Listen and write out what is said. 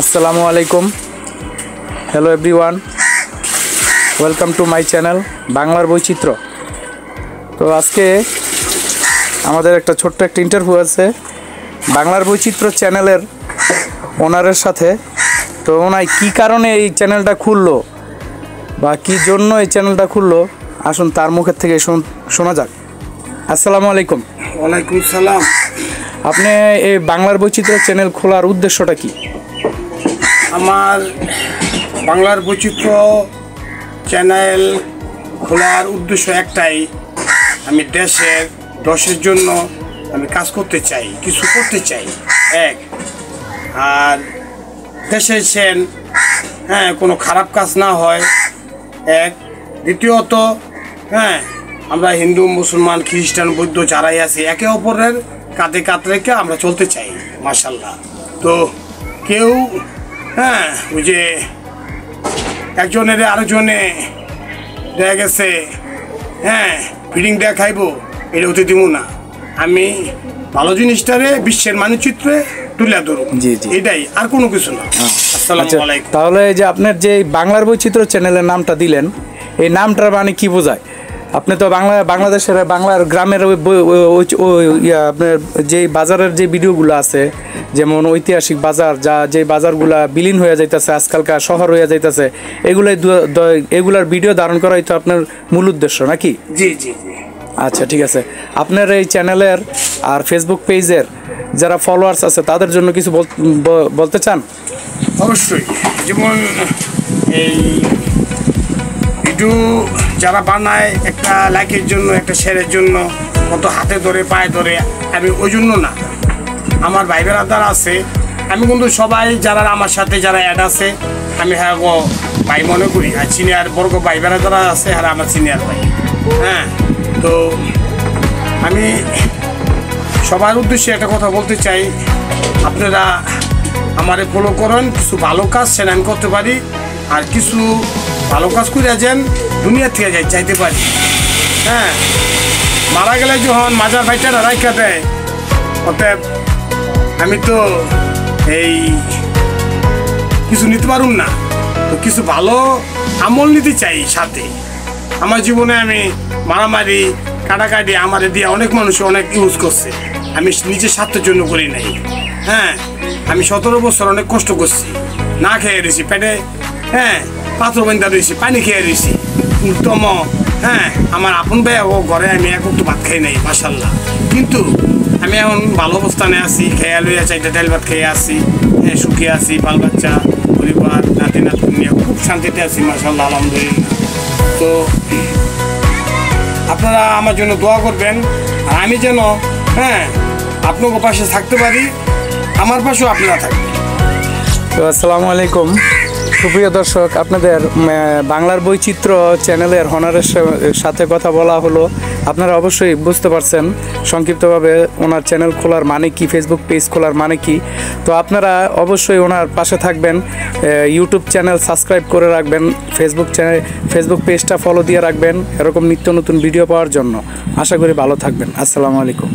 আসসালামু আলাইকুম। Hello everyone, welcome to my channel বাংলার বৈচিত্র্য। তো আজকে আমাদের একটা ছোট্ট একটা ইন্টারভিউ আছে বাংলার বৈচিত্র্য চ্যানেলের ওনারের সাথে। তো ওনাই কী কারণে এই চ্যানেলটা খুললো বা কী জন্য এই চ্যানেলটা খুললো, আসুন তার মুখের থেকে শোনা যাক। আসসালামু আলাইকুম। ওয়ালাইকুম সালাম। আপনি এই বাংলার বৈচিত্র্য চ্যানেল খোলার উদ্দেশ্যটা কি? আমার বাংলার বৈচিত্র্য চ্যানেল খোলার উদ্দেশ্য একটাই, আমি দেশের জন্য আমি কাজ করতে চাই, কিছু করতে চাই এক। আর দেশের কোনো খারাপ কাজ না হয় এক। দ্বিতীয়ত আমরা হিন্দু মুসলমান খ্রিস্টান বৌদ্ধ যারাই আছি একে অপরের কাঁধে কাঁধ রেখে আমরা চলতে চাই মাশাআল্লাহ। তো কেউ ওই যে একজনের আরেকজনে দেখা গেছে ফিডিং দেয়া খাইবো, এটা হতে দিব না। আমি ভালো জিনিসটারে বিশ্বের মানচিত্রে তুলে ধরব, এটাই, আর কোনো কিছু না। আসসালামু আলাইকুম। তাহলে যে আপনার যে বাংলার বৈচিত্র্য চ্যানেলের নামটা দিলেন, এই নামটার মানে কি বোঝায়? আপনি তো বাংলাদেশের বাংলার গ্রামের আপনার যে বাজারের যে ভিডিওগুলো আছে, যেমন ঐতিহাসিক বাজার, যে বাজারগুলা বিলীন হয়ে যাইতেছে, আজকালকার শহর হয়ে যাইতেছে, এগুলার ভিডিও ধারণ করাই তো আপনার মূল উদ্দেশ্য নাকি? জি জি জি। আচ্ছা, ঠিক আছে। আপনার এই চ্যানেলের আর ফেসবুক পেজের যারা ফলোয়ার্স আছে তাদের জন্য কিছু বলতে চান? অবশ্যই। যেমন এই ভিডিও যারা বানায় একটা লাইকের জন্য, একটা শেয়ারের জন্য, কত হাতে ধরে পায়ে ধরে, আমি ওই জন্য না। আমার ভাই বেড়াদার আছে, আমি কিন্তু সবাই যারা আমার সাথে যারা অ্যাড আছে আমি ভাই মনে করি। আর সিনিয়র বর্গ ভাই বেড়াদারা আছে, আর আমার সিনিয়র ভাই। তো আমি সবার উদ্দেশ্যে একটা কথা বলতে চাই, আপনারা আমারে ফলো করেন, কিছু ভালো কাজ সেটা আমি করতে পারি, আর কিছু ভালো কাজ করে যেন দুনিয়া থেকে চাইতে পারি। মারা গেলে যখন মাজার ভাইটারা রাইখা দেয়, অতএব আমি তো এই কিছু নিতে পারুন না, তো কিছু ভালো আমল নিতে চাই সাথে। আমার জীবনে আমি মারামারি কাটাকাটি আমারে দিয়ে অনেক মানুষ অনেক ইউজ করছে, আমি নিজের স্বার্থের জন্য করি নাই। আমি 17 বছর অনেক কষ্ট করছি, না খেয়ে রয়েছি, পেটে পাত্র বান্ধা রয়েছি, পানি খেয়ে রয়েছি। কিন্তু আমার আপন ভাই ও ঘরে আমি এক একটু ভাত খাই নাই মাশাআল্লাহ। কিন্তু আমি এখন ভালো অবস্থানে আছি, খেয়ে লইয়া চাইতে ডাল ভাত খেয়ে আসি, সুখে আছি, বাল বাচ্চা পরিবার নাতি নাতনি নিয়ে খুব শান্তিতে আছি মাশাআল্লাহ, আলহামদুলিল্লাহ। তো আপনারা আমার জন্য দোয়া করবেন, আর আমি যেন আপনাদের পাশে থাকতে পারি, আমার পাশেও আপনারা থাকবেন। তো আসসালামু আলাইকুম সুপ্রিয় দর্শক, আপনাদের বাংলার বৈচিত্র্য চ্যানেলের হনারের সাথে কথা বলা হলো। আপনারা অবশ্যই বুঝতে পারছেন সংক্ষিপ্তভাবে ওনার চ্যানেল খোলার মানে কি, ফেসবুক পেজ খোলার মানে কি। তো আপনারা অবশ্যই ওনার পাশে থাকবেন, ইউটিউব চ্যানেল সাবস্ক্রাইব করে রাখবেন, ফেসবুক পেজটা ফলো দিয়ে রাখবেন, এরকম নিত্য নতুন ভিডিও পাওয়ার জন্য। আশা করি ভালো থাকবেন। আসসালামু আলাইকুম।